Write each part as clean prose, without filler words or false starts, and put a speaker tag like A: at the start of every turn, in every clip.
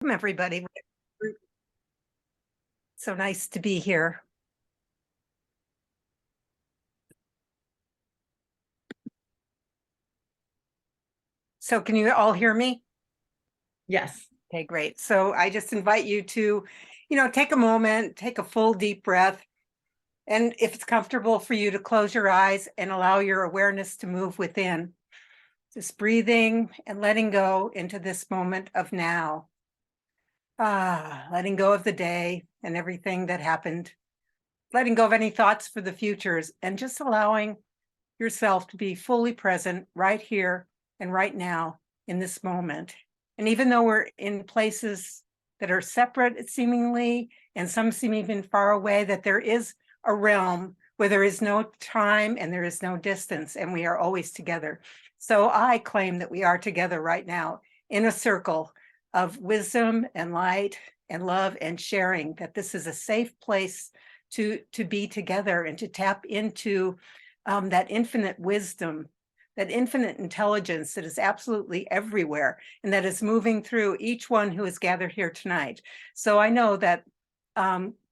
A: Welcome, everybody. So nice to be here. So can you all hear me?
B: Yes.
A: Okay, great. So I just invite you to, take a moment, take a full deep breath. And if it's comfortable for you to close your eyes and allow your awareness to move within, just breathing and letting go into this moment of now. Letting go of the day and everything that happened, letting go of any thoughts for the futures, and just allowing yourself to be fully present right here and right now in this moment. And even though we're in places that are separate seemingly, and some seem even far away, that there is a realm where there is no time and there is no distance, and we are always together. So I claim that we are together right now in a circle of wisdom and light and love and sharing, that this is a safe place to be together and to tap into that infinite wisdom, that infinite intelligence that is absolutely everywhere and that is moving through each one who is gathered here tonight. So I know that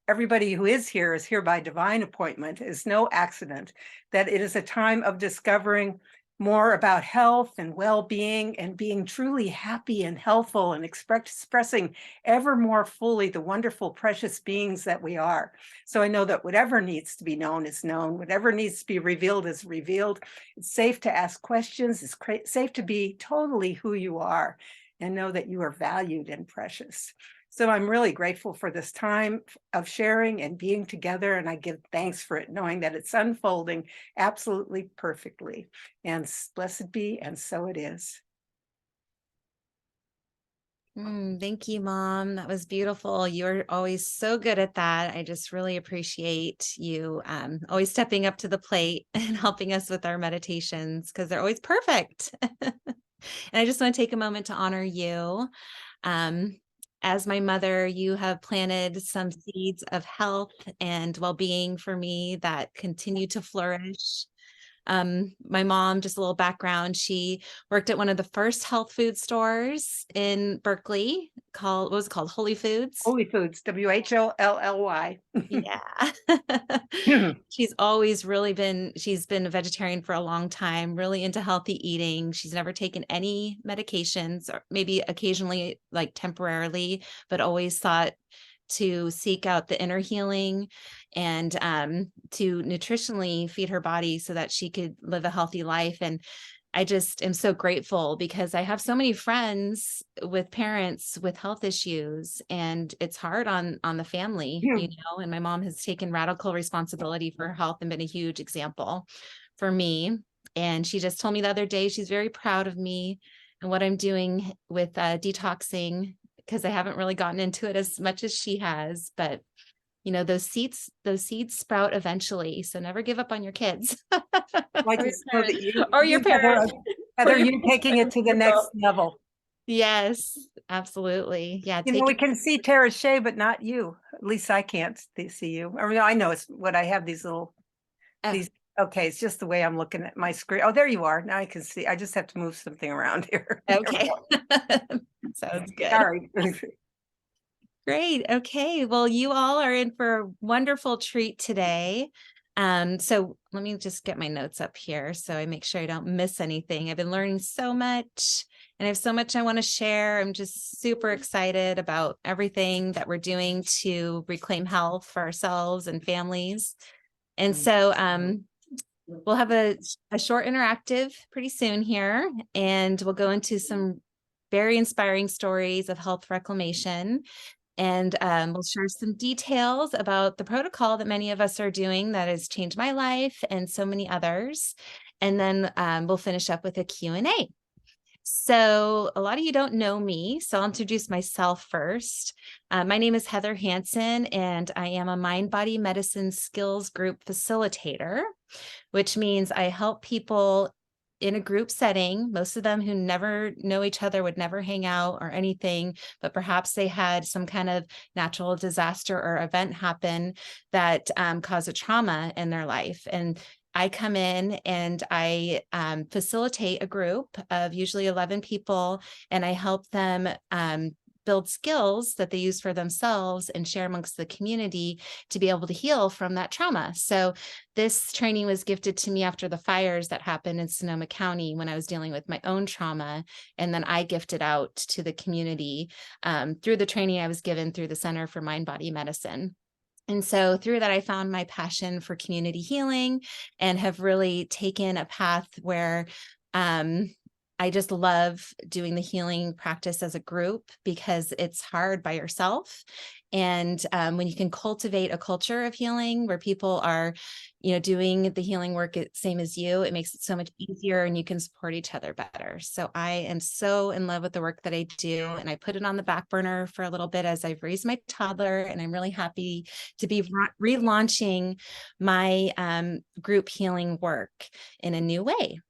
A: everybody who is here by divine appointment. Is no accident, that it is a time of discovering more about health and well-being and being truly happy and healthful and expressing ever more fully the wonderful, precious beings that we are. So I know that whatever needs to be known is known, whatever needs to be revealed is revealed. It's safe to ask questions, it's safe to be totally who you are and know that you are valued and precious. So I'm really grateful for this time of sharing and being together, and I give thanks for it, knowing that it's unfolding absolutely perfectly. And blessed be, and so it is.
B: Thank you, Mom. That was beautiful. You're always so good at that. I just really appreciate you always stepping up to the plate and helping us with our meditations because they're always perfect. And I just want to take a moment to honor you. Um, as my mother, you have planted some seeds of health and well-being for me that continue to flourish. My mom, just a little background, she worked at one of the first health food stores in Berkeley called, what was it called? Holy Foods.
A: Holy Foods, WHOLLY.
B: Yeah. She's been a vegetarian for a long time, really into healthy eating. She's never taken any medications, or maybe occasionally, like temporarily, but always thought to seek out the inner healing and to nutritionally feed her body so that she could live a healthy life. And I just am so grateful because I have so many friends with parents with health issues, and it's hard on the family, and my mom has taken radical responsibility for her health and been a huge example for me. And she just told me the other day she's very proud of me and what I'm doing with detoxing, because I haven't really gotten into it as much as she has, but those seeds sprout eventually. So never give up on your kids.
A: I just know that
B: Or your parents. Or
A: Heather,
B: your
A: you're taking it to the next level.
B: Yes, absolutely. Yeah, take
A: We
B: it.
A: can see Tarashea, but not you. At least I can't see you. I know it's what I have these little,
B: Oh,
A: these, okay, it's just the way I'm looking at my screen. Oh, there you are. Now I can see. I just have to move something around here.
B: okay. Sounds good.
A: Sorry.
B: Great. Okay. Well, you all are in for a wonderful treat today. So let me just get my notes up here so I make sure I don't miss anything. I've been learning so much and I have so much I want to share. I'm just super excited about everything that we're doing to reclaim health for ourselves and families. And so we'll have a short interactive pretty soon here, and we'll go into some very inspiring stories of health reclamation. And we'll share some details about the protocol that many of us are doing that has changed my life and so many others. And then we'll finish up with a Q&A. So a lot of you don't know me, so I'll introduce myself first. My name is Heather Hansen, and I am a mind-body medicine skills group facilitator, which means I help people in a group setting, most of them who never know each other, would never hang out or anything, but perhaps they had some kind of natural disaster or event happen that caused a trauma in their life. And I come in and I facilitate a group of usually 11 people, and I help them build skills that they use for themselves and share amongst the community to be able to heal from that trauma. So this training was gifted to me after the fires that happened in Sonoma County when I was dealing with my own trauma. And then I gifted out to the community through the training I was given through the Center for Mind Body Medicine. And so through that, I found my passion for community healing and have really taken a path where I just love doing the healing practice as a group because it's hard by yourself. And when you can cultivate a culture of healing where people are, doing the healing work same as you, it makes it so much easier and you can support each other better. So I am so in love with the work that I do, and I put it on the back burner for a little bit as I've raised my toddler, and I'm really happy to be relaunching my group healing work in a new way.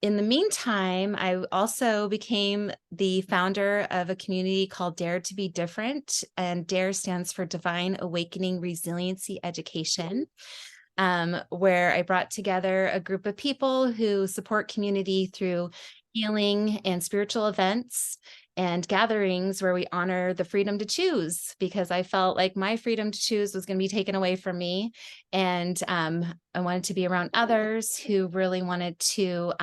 B: In the meantime, I also became the founder of a community called Dare to Be Different, and DARE stands for Divine Awakening Resiliency Education, where I brought together a group of people who support community through healing and spiritual events and gatherings where we honor the freedom to choose, because I felt like my freedom to choose was going to be taken away from me. And I wanted to be around others who really wanted to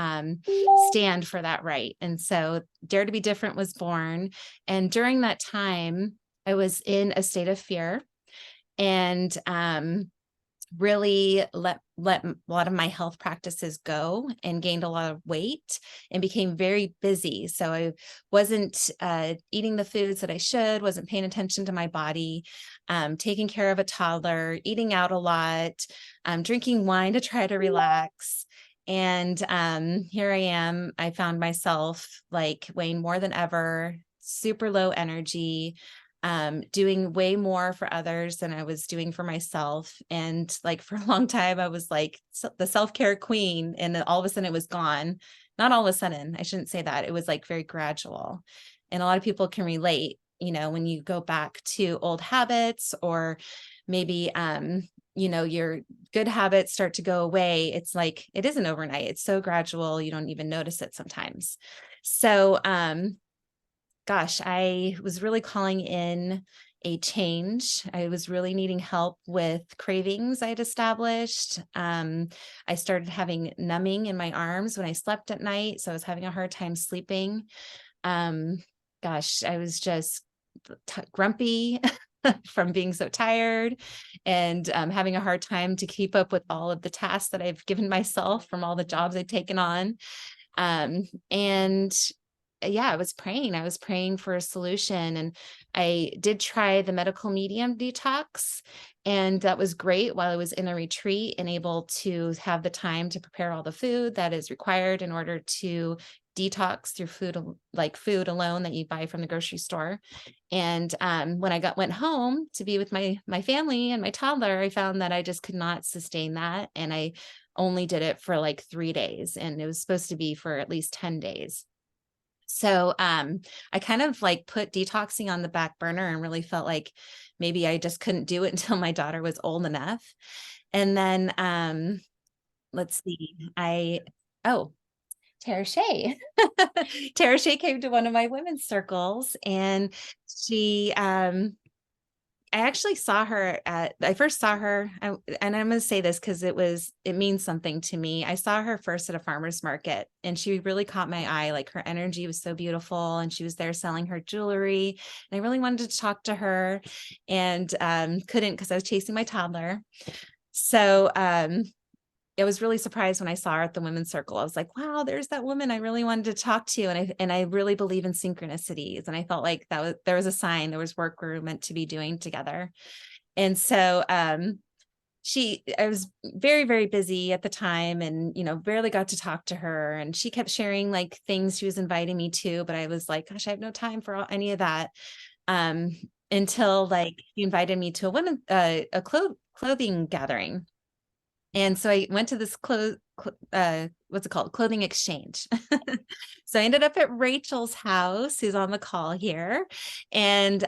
B: stand for that right. And so Dare to Be Different was born. And during that time, I was in a state of fear and really let a lot of my health practices go and gained a lot of weight and became very busy. So I wasn't eating the foods that I should, wasn't paying attention to my body, taking care of a toddler, eating out a lot, drinking wine to try to relax. And here I am. I found myself like weighing more than ever, super low energy, doing way more for others than I was doing for myself. And like for a long time, I was like the self-care queen, and then all of a sudden it was gone. Not all of a sudden, I shouldn't say that. It was like very gradual. And a lot of people can relate, when you go back to old habits, or maybe, your good habits start to go away. It's like, it isn't overnight. It's so gradual. You don't even notice it sometimes. So, gosh, I was really calling in a change. I was really needing help with cravings I'd established. I started having numbing in my arms when I slept at night. So I was having a hard time sleeping. Gosh, I was just grumpy from being so tired, and having a hard time to keep up with all of the tasks that I've given myself from all the jobs I've taken on. And yeah, I was praying for a solution, and I did try the medical medium detox, and that was great while I was in a retreat and able to have the time to prepare all the food that is required in order to detox through food, like food alone that you buy from the grocery store. And when I went home to be with my family and my toddler, I found that I just could not sustain that, and I only did it for like 3 days, and it was supposed to be for at least 10 days. So I kind of like put detoxing on the back burner and really felt like maybe I just couldn't do it until my daughter was old enough. And then let's see, Tarashea. Tarashea came to one of my women's circles, and she I actually saw her I first saw her, and I'm going to say this because it means something to me. I saw her first at a farmer's market, and she really caught my eye. Like, her energy was so beautiful, and she was there selling her jewelry, and I really wanted to talk to her, and couldn't because I was chasing my toddler. So I was really surprised when I saw her at the women's circle. I was like, wow, there's that woman I really wanted to talk to. And I really believe in synchronicities. And I felt like there was a sign, there was work we were meant to be doing together. And so I was very, very busy at the time, and, barely got to talk to her. And she kept sharing like things she was inviting me to, but I was like, gosh, I have no time for any of that. Until like she invited me to a clothing gathering. And so I went to this what's it called? Clothing exchange. So I ended up at Rachel's house, who's on the call here. And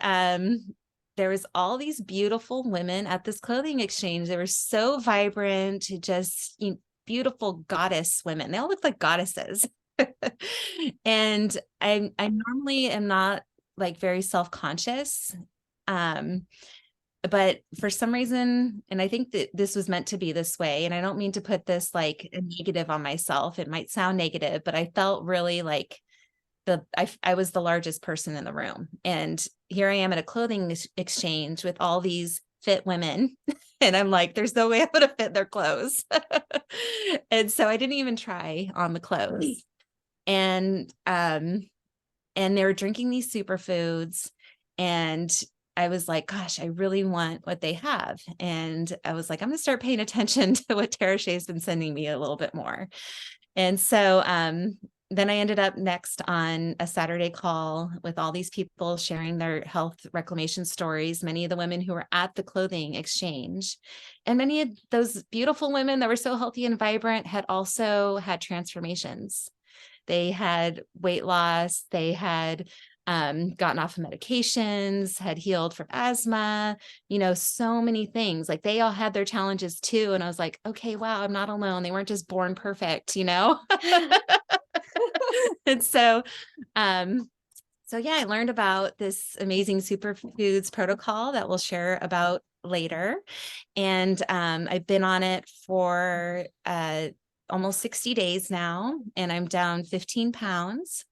B: there was all these beautiful women at this clothing exchange. They were so vibrant, just beautiful goddess women. They all looked like goddesses. And I normally am not like very self-conscious. But for some reason, and I think that this was meant to be this way, and I don't mean to put this like a negative on myself. It might sound negative, but I felt really like I was the largest person in the room. And here I am at a clothing exchange with all these fit women. And I'm like, there's no way I'm going to fit their clothes. And so I didn't even try on the clothes. And they were drinking these superfoods. And I was like, gosh, I really want what they have. And I was like, I'm going to start paying attention to what Tarashea has been sending me a little bit more. And so then I ended up next on a Saturday call with all these people sharing their health reclamation stories, many of the women who were at the clothing exchange. And many of those beautiful women that were so healthy and vibrant had also had transformations. They had weight loss, they had gotten off of medications, had healed from asthma, so many things. Like they all had their challenges too. And I was like, okay, wow, I'm not alone. They weren't just born perfect, And so, yeah, I learned about this amazing superfoods protocol that we'll share about later. And I've been on it for almost 60 days now, and I'm down 15 pounds.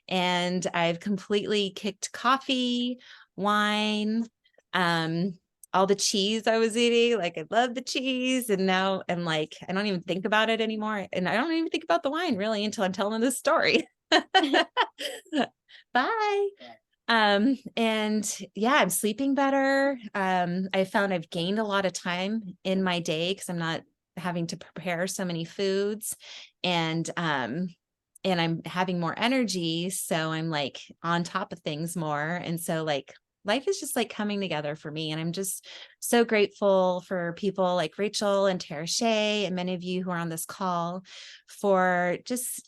B: And I've completely kicked coffee, wine, all the cheese I was eating. Like I love the cheese. And now I'm like, I don't even think about it anymore. And I don't even think about the wine really until I'm telling this story. Bye. And yeah, I'm sleeping better. I found I've gained a lot of time in my day because I'm not having to prepare so many foods. And I'm having more energy. So I'm like on top of things more. And so like life is just like coming together for me. And I'm just so grateful for people like Rachel and Tarashea and many of you who are on this call for just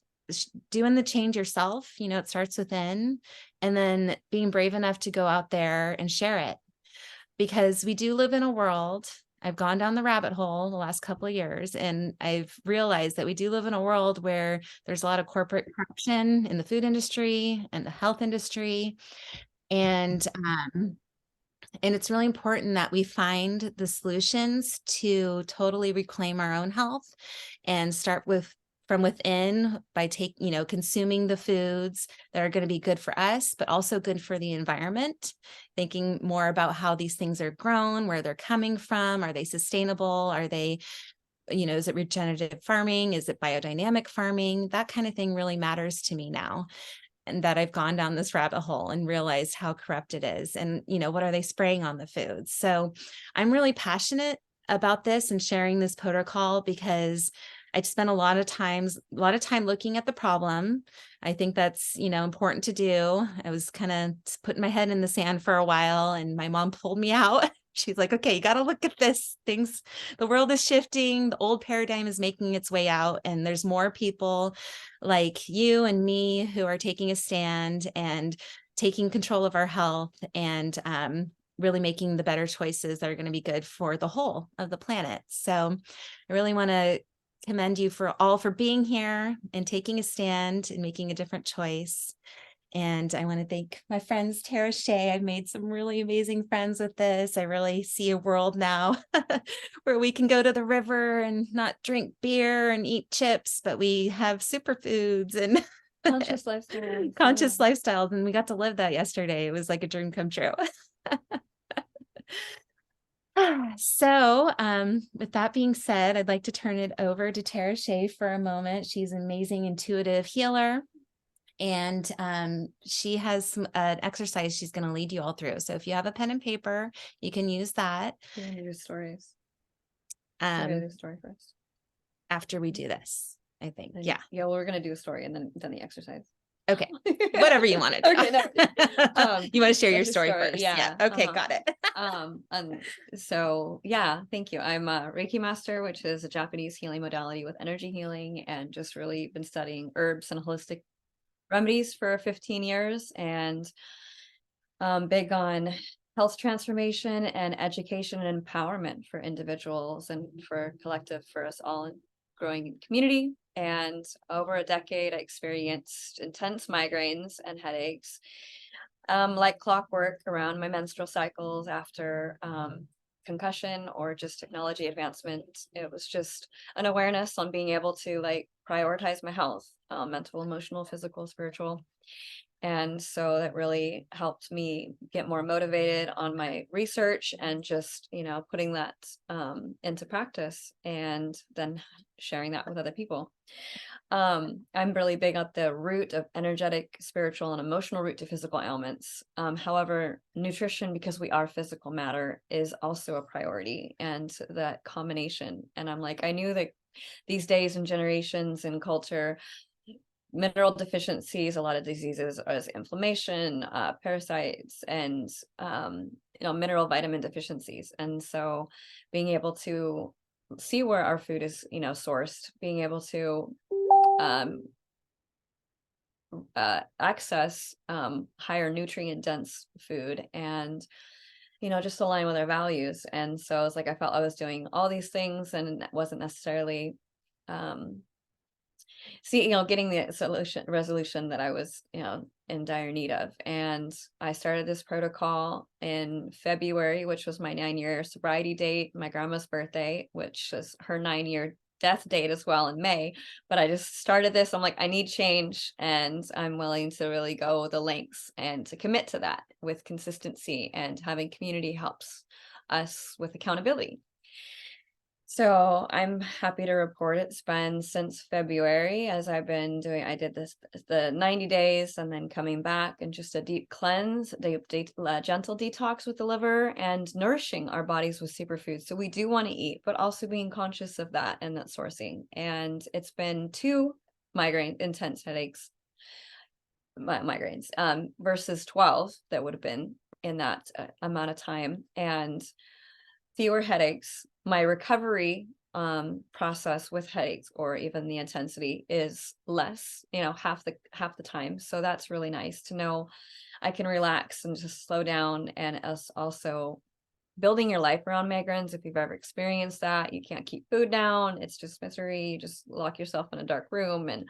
B: doing the change yourself. It starts within, and then being brave enough to go out there and share it, because we do live in a world. I've gone down the rabbit hole the last couple of years, and I've realized that we do live in a world where there's a lot of corporate corruption in the food industry and the health industry. And it's really important that we find the solutions to totally reclaim our own health and start from within by consuming the foods that are going to be good for us, but also good for the environment, thinking more about how these things are grown, where they're coming from. Are they sustainable? Are they, is it regenerative farming? Is it biodynamic farming? That kind of thing really matters to me now. And that I've gone down this rabbit hole and realized how corrupt it is. And, what are they spraying on the foods? So I'm really passionate about this and sharing this protocol because I spent a lot of time looking at the problem. I think that's, important to do. I was kind of putting my head in the sand for a while, and my mom pulled me out. She's like, okay, you got to look at this. The world is shifting. The old paradigm is making its way out. And there's more people like you and me who are taking a stand and taking control of our health and really making the better choices that are going to be good for the whole of the planet. So I really want to commend you for being here and taking a stand and making a different choice. And I want to thank my friends, Tarashea. I've made some really amazing friends with this. I really see a world now where we can go to the river and not drink beer and eat chips, but we have superfoods and
C: conscious lifestyles.
B: conscious lifestyles. And we got to live that yesterday. It was like a dream come true. So with that being said, I'd like to turn it over to Tarashea for a moment. She's an amazing intuitive healer. And she has an exercise she's going to lead you all through. So if you have a pen and paper, you can use that.
C: You're going to do stories. We're going to do a story first.
B: After we do this, I think.
C: And
B: Yeah.
C: Yeah, well, we're going to do a story and then the exercise.
B: Okay. Whatever you want to do.
C: Okay, no.
B: You want to share your
C: Just a
B: story first?
C: Yeah.
B: Okay, got it.
C: And so yeah, thank you. I'm a Reiki master, which is a Japanese healing modality with energy healing, and just really been studying herbs and holistic remedies for 15 years, and big on health transformation and education and empowerment for individuals and for collective, for us all growing community. And over a decade, I experienced intense migraines and headaches. like clockwork around my menstrual cycles after concussion or just technology advancement. It was just an awareness on being able to like prioritize my health, mental, emotional, physical, spiritual. And so that really helped me get more motivated on my research and just, putting that into practice and then sharing that with other people. I'm really big at the root of energetic, spiritual, and emotional root to physical ailments. However, nutrition, because we are physical matter, is also a priority, and that combination. And I'm like, I knew that these days and generations and culture, mineral deficiencies, a lot of diseases as inflammation, parasites, and mineral vitamin deficiencies. And so being able to see where our food is, sourced, being able to access higher nutrient dense food and just align with our values. And so it's like I felt I was doing all these things and it wasn't necessarily getting the resolution that I was in dire need of. And I started this protocol in February, which was my 9-year sobriety date, my grandma's birthday, which was her 9-year death date as well in May. But I just started this. I'm like, I need change, and I'm willing to really go the lengths and to commit to that with consistency, and having community helps us with accountability. So I'm happy to report it's been since February as I did the 90 days and then coming back and just a deep cleanse, gentle detox with the liver and nourishing our bodies with superfoods. So we do want to eat, but also being conscious of that and that sourcing. And it's been 2 intense headaches, migraines, versus 12 that would have been in that amount of time, and fewer headaches. My recovery process with headaches, or even the intensity, is less, half the time. So that's really nice to know I can relax and just slow down. And us also building your life around migraines, if you've ever experienced that, you can't keep food down. It's just misery. You just lock yourself in a dark room, and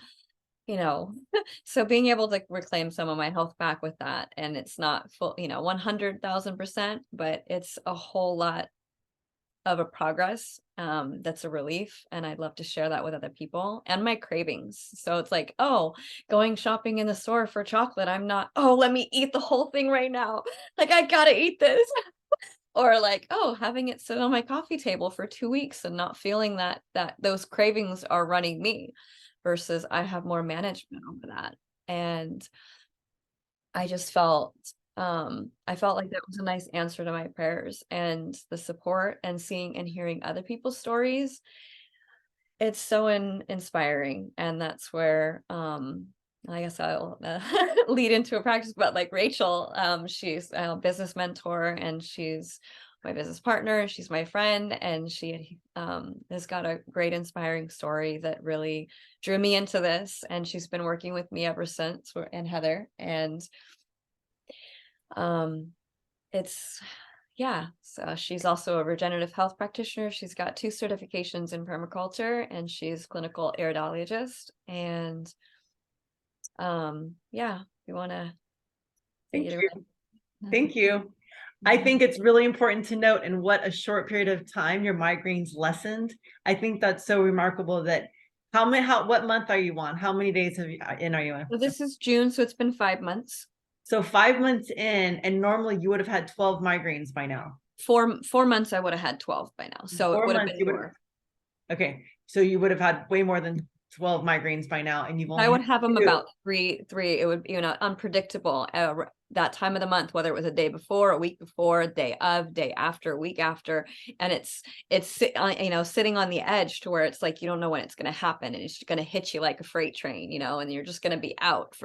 C: so being able to reclaim some of my health back with that, and it's not full, 100,000%, but it's a whole lot of a progress. That's a relief, and I'd love to share that with other people. And my cravings, so it's like, oh, going shopping in the store for chocolate, I'm not, oh, let me eat the whole thing right now, like I gotta eat this. Or like, oh, having it sit on my coffee table for 2 weeks and not feeling that those cravings are running me, versus I have more management over that. And I just felt like that was a nice answer to my prayers, and the support and seeing and hearing other people's stories. It's so inspiring. And that's where I guess I'll lead into a practice. But like Rachel, she's a business mentor, and she's my business partner. She's my friend, and she has got a great inspiring story that really drew me into this. And she's been working with me ever since. And Heather, and so she's also a regenerative health practitioner. She's got 2 certifications in permaculture, and she's clinical iridologist. And we want to
D: Thank you. I think it's really important to note in what a short period of time your migraines lessened. I think that's so remarkable. That what month are you on? How many days are you in?
C: So this is June, so it's been 5 months.
D: So 5 months in, and normally you would have had 12 migraines by now.
C: 4 months, I would have had 12 by now. So it would have been more.
D: Okay, so you would have had way more than 12 migraines by now, and you've only
C: I would have them
D: 2.
C: about three. It would, unpredictable that time of the month, whether it was a day before, a week before, day of, day after, week after. And it's sitting on the edge to where it's like, you don't know when it's going to happen, and it's going to hit you like a freight train, and you're just going to be out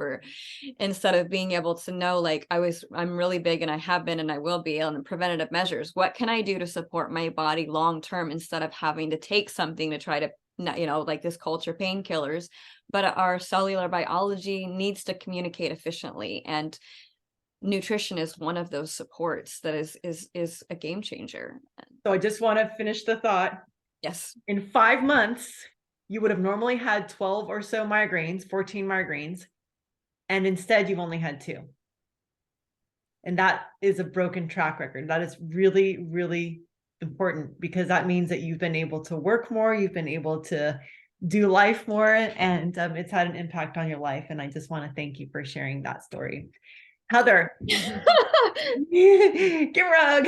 C: instead of being able to know, like I'm really big, and I have been, and I will be, on preventative measures. What can I do to support my body long-term, instead of having to take something to try to, like this culture, painkillers. But our cellular biology needs to communicate efficiently, and nutrition is one of those supports that is a game changer.
D: So I just want to finish the thought.
C: Yes.
D: In 5 months, you would have normally had 12 or so migraines, 14 migraines, and instead you've only had 2. And that is a broken track record. That is really, really important, because that means that you've been able to work more, you've been able to do life more, and it's had an impact on your life. And I just want to thank you for sharing that story. Heather, give a hug.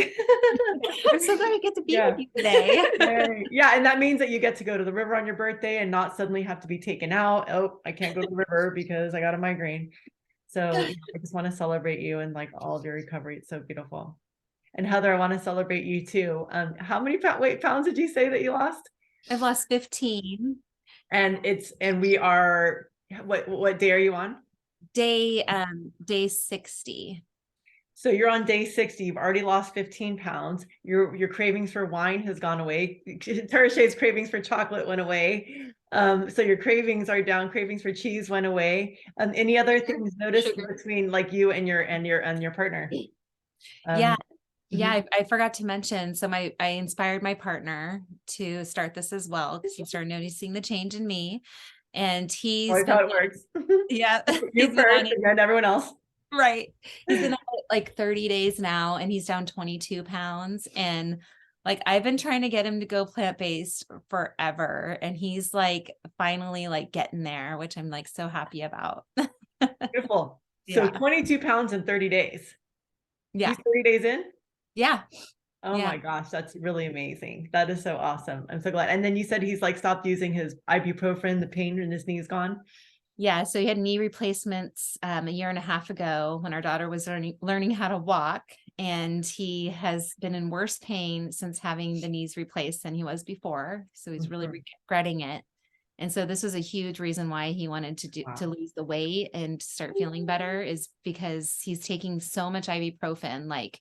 B: I'm so glad I get to be
D: Yeah.
B: with you today.
D: Yay. Yeah, and that means that you get to go to the river on your birthday and not suddenly have to be taken out. Oh, I can't go to the river because I got a migraine. So I just want to celebrate you and like all of your recovery. It's so beautiful. And Heather, I want to celebrate you too. How many weight pounds did you say that you lost?
B: I've lost 15.
D: And we are, what day are you on?
B: Day 60.
D: So you're on day 60. You've already lost 15 pounds. Your cravings for wine has gone away. Tarashea's cravings for chocolate went away. So your cravings are down. Cravings for cheese went away. Any other things noticed between like you and your partner?
B: Yeah. Yeah,
D: Mhm.
B: I forgot to mention. So I inspired my partner to start this as well, because he started noticing the change in me. And he's
D: Always how it works.
B: yeah,
D: You
B: he's been
D: first
B: on it,
D: and then everyone else.
B: right. He's been on it like 30 days now, and he's down 22 pounds. And like I've been trying to get him to go plant-based forever. And he's like finally like getting there, which I'm like so happy about.
D: Beautiful. So
B: Yeah.
D: 22 pounds in 30 days.
B: Yeah.
D: He's 30 days in?
B: Yeah.
D: Oh
B: Yeah.
D: my gosh, that's really amazing. That is so awesome. I'm so glad. And then you said he's like stopped using his ibuprofen, the pain in his knee's gone.
B: Yeah, so he had knee replacements a year and a half ago when our daughter was learning how to walk, and he has been in worse pain since having the knees replaced than he was before. So he's really
D: Mhm.
B: regretting it. And so this was a huge reason why he wanted to
D: Wow.
B: lose the weight and start feeling better, is because he's taking so much ibuprofen, like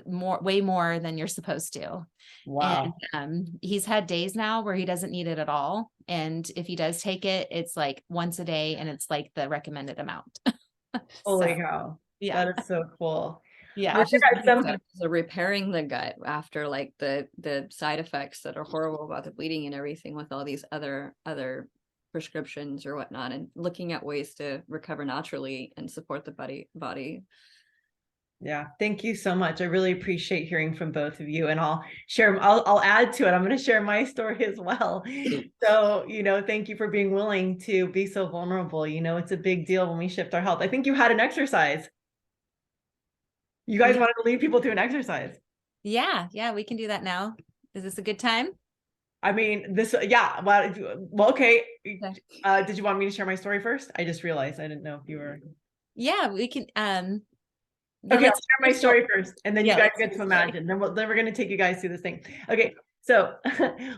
B: way more than you're supposed to.
D: Wow.
B: And he's had days now where he doesn't need it at all. And if he does take it, it's like once a day, and it's like the recommended amount.
D: Holy
B: So
D: cow.
B: yeah.
D: That is so cool.
B: Yeah.
C: Which is
D: got some-
C: so repairing the gut after like the side effects that are horrible about the bleeding and everything, with all these other prescriptions or whatnot, and looking at ways to recover naturally and support the body.
D: Yeah, thank you so much. I really appreciate hearing from both of you, and I'll add to it. I'm going to share my story as well. So, thank you for being willing to be so vulnerable. It's a big deal when we shift our health. I think you had an exercise. You guys wanted to lead people to an exercise.
B: Yeah. Yeah. We can do that now. Is this a good time?
D: I mean, yeah. Well, okay. Did you want me to share my story first? I just realized I didn't know if you were.
B: Yeah, we can.
D: Okay, I'll share my story first, and then you guys
B: let's
D: get to imagine. Then we're going to take you guys through this thing. Okay, so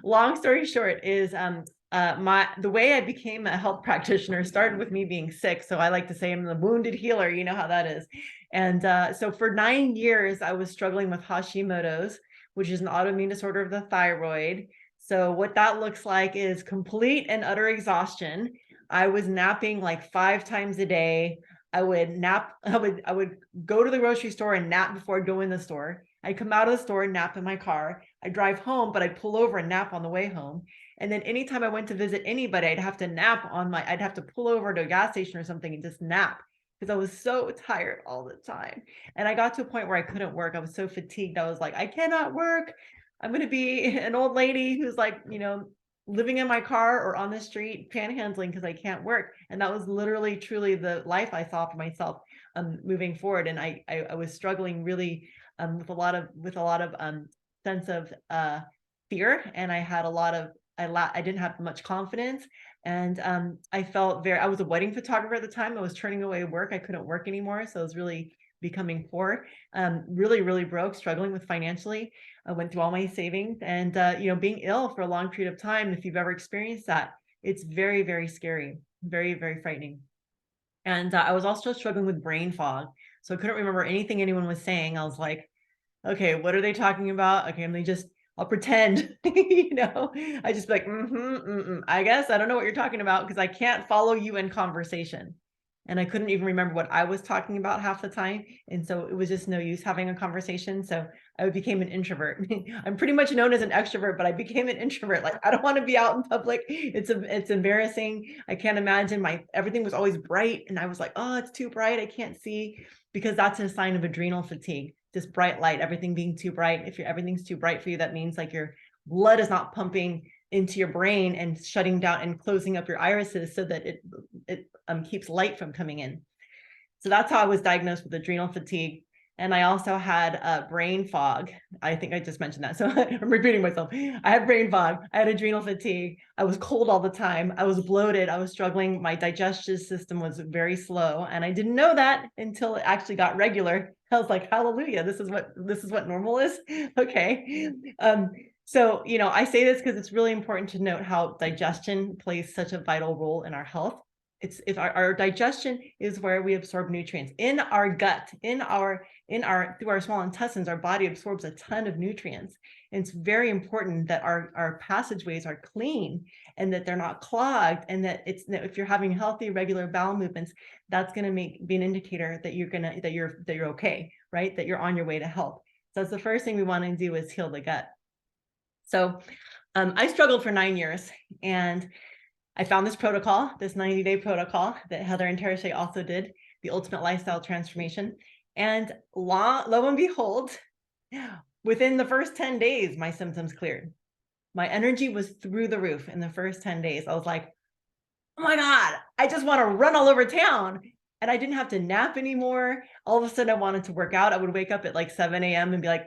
D: long story short is the way I became a health practitioner started with me being sick. So I like to say I'm the wounded healer. You know how that is. And so for 9 years, I was struggling with Hashimoto's, which is an autoimmune disorder of the thyroid. So what that looks like is complete and utter exhaustion. I was napping like 5 times a day. I would nap. I would go to the grocery store and nap before I go in the store. I'd come out of the store and nap in my car. I'd drive home, but I'd pull over and nap on the way home. And then anytime I went to visit anybody, I'd have to pull over to a gas station or something and just nap, because I was so tired all the time. And I got to a point where I couldn't work. I was so fatigued. I was like, I cannot work. I'm going to be an old lady who's like, living in my car or on the street panhandling because I can't work. And that was literally truly the life I saw for myself moving forward. And I was struggling really with a lot of sense of fear, and I had I didn't have much confidence, and I was a wedding photographer at the time. I was turning away work. I couldn't work anymore, so I was really becoming poor, really, really broke, struggling with financially. I went through all my savings, and being ill for a long period of time, if you've ever experienced that, it's very, very scary, very, very frightening. And I was also struggling with brain fog. So I couldn't remember anything anyone was saying. I was like, okay, what are they talking about? Okay, I'll pretend, I just be like, I guess I don't know what you're talking about, because I can't follow you in conversation. and I couldn't even remember what I was talking about half the time. And so it was just no use having a conversation. So I became an introvert. I'm pretty much known as an extrovert, but I became an introvert. Like, I don't want to be out in public. It's embarrassing. I can't imagine. Everything was always bright, and I was like, oh, it's too bright, I can't see, because that's a sign of adrenal fatigue. Just bright light, everything being too bright. If everything's too bright for you, that means like your blood is not pumping into your brain and shutting down and closing up your irises so that it keeps light from coming in. So that's how I was diagnosed with adrenal fatigue. And I also had brain fog. I think I just mentioned that. So I'm repeating myself. I had brain fog. I had adrenal fatigue. I was cold all the time. I was bloated. I was struggling. My digestive system was very slow. And I didn't know that until it actually got regular. I was like, hallelujah, this is what normal is. Okay. So, I say this because it's really important to note how digestion plays such a vital role in our health. If our digestion is where we absorb nutrients in our gut, through our small intestines, our body absorbs a ton of nutrients. And it's very important that our passageways are clean and that they're not clogged, and that if you're having healthy, regular bowel movements, that's going to be an indicator that you're okay, right? That you're on your way to health. So that's the first thing we want to do, is heal the gut. So I struggled for 9 years, and I found this protocol, this 90-day protocol that Heather and Tarashea also did, the Ultimate Lifestyle Transformation. And lo and behold, within the first 10 days, my symptoms cleared. My energy was through the roof in the first 10 days. I was like, oh my God, I just want to run all over town. And I didn't have to nap anymore. All of a sudden I wanted to work out. I would wake up at like 7 a.m. and be like,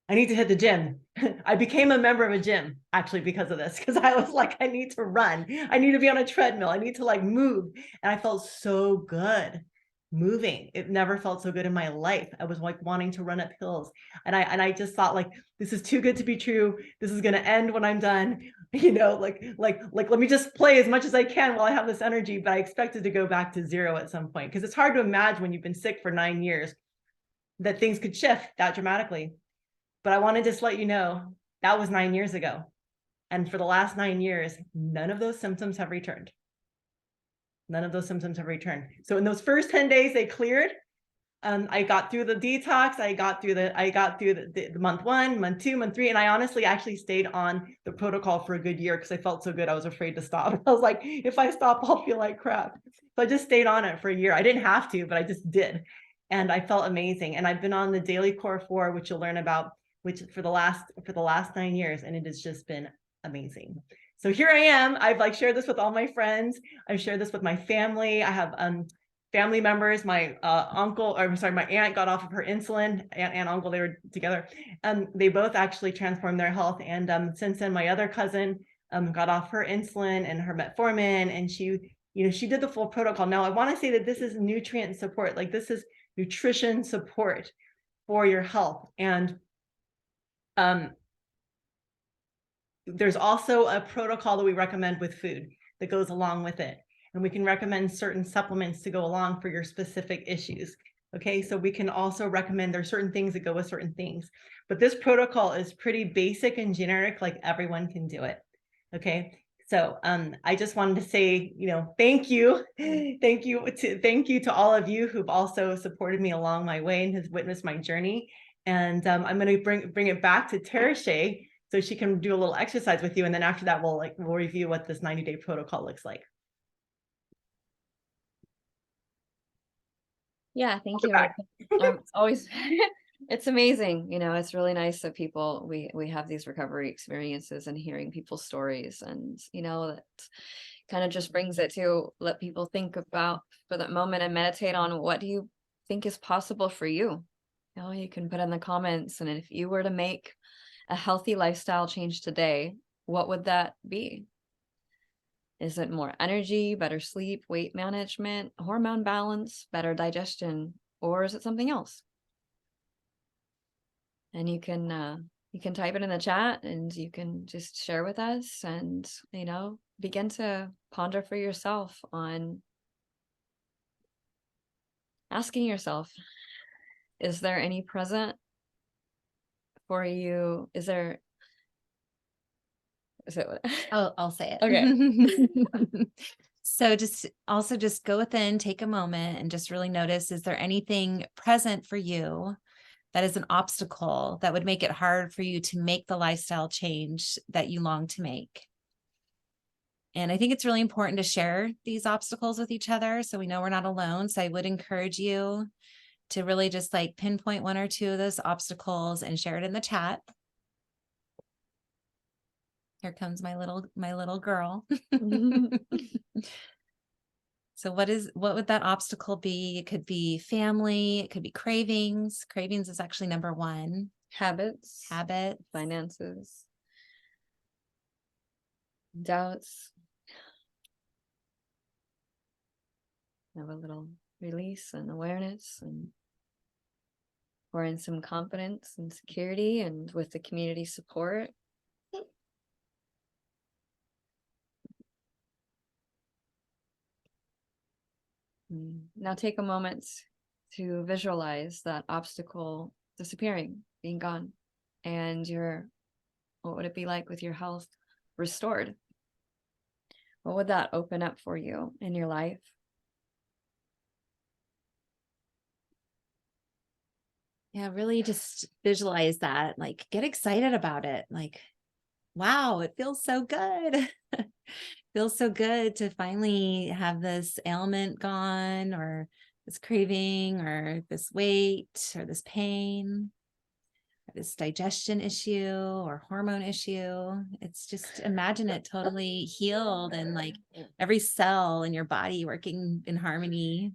D: I need to hit the gym. I became a member of a gym actually because of this, because I was like, I need to run. I need to be on a treadmill. I need to like move. And I felt so good moving. It never felt so good in my life. I was like wanting to run up hills. And I just thought, like, this is too good to be true. This is going to end when I'm done. Let me just play as much as I can while I have this energy. But I expected to go back to zero at some point, because it's hard to imagine when you've been sick for 9 years that things could shift that dramatically. But I want to just let you know that was 9 years ago. And for the last 9 years, none of those symptoms have returned. None of those symptoms have returned. So in those first 10 days, they cleared. I got through the detox. I got through the month 1, month 2, month 3. And I honestly actually stayed on the protocol for a good year because I felt so good. I was afraid to stop. I was like, if I stop, I'll feel like crap. So I just stayed on it for a year. I didn't have to, but I just did. And I felt amazing. And I've been on the Daily Core 4, which you'll learn about, which for the last 9 years, and it has just been amazing. So here I am. I've like shared this with all my friends. I've shared this with my family. I have family members. My my aunt got off of her insulin. Aunt and uncle, they were together. They both actually transformed their health. And since then, my other cousin got off her insulin and her metformin, and she did the full protocol. Now I want to say that this is nutrient support, like this is nutrition support for your health. And there's also a protocol that we recommend with food that goes along with it. And we can recommend certain supplements to go along for your specific issues. Okay, so we can also recommend there's certain things that go with certain things. But this protocol is pretty basic and generic, like everyone can do it. Okay, so I just wanted to say, thank you. Thank you to all of you who've also supported me along my way and has witnessed my journey. And I'm going to bring it back to Tarashea so she can do a little exercise with you. And then after that, we'll review what this 90-day protocol looks like.
C: Yeah, thank you. It's always, it's amazing. It's really nice that people, we have these recovery experiences and hearing people's stories, and, that kind of just brings it to let people think about for that moment and meditate on what do you think is possible for you. You can put in the comments, and if you were to make a healthy lifestyle change today, what would that be? Is it more energy, better sleep, weight management, hormone balance, better digestion, or is it something else? And you can type it in the chat, and you can just share with us, and begin to ponder for yourself on asking yourself, is there any present for you? Is it
B: I'll say it.
C: Okay.
B: So just go within, take a moment and just really notice, is there anything present for you that is an obstacle that would make it hard for you to make the lifestyle change that you long to make? And I think it's really important to share these obstacles with each other so we know we're not alone. So I would encourage you to really just like pinpoint one or two of those obstacles and share it in the chat. Here comes my little girl. So what would that obstacle be? It could be family, it could be cravings. Cravings is actually number one.
C: Habits, finances, doubts. Have a little release and awareness, and pour in some confidence and security, and with the community support. Now take a moment to visualize that obstacle disappearing, being gone, and what would it be like with your health restored? What would that open up for you in your life?
B: Yeah, really just visualize that, like get excited about it. Like, wow, it feels so good. Feels so good to finally have this ailment gone, or this craving, or this weight, or this pain, or this digestion issue or hormone issue. It's just imagine it totally healed and like every cell in your body working in harmony.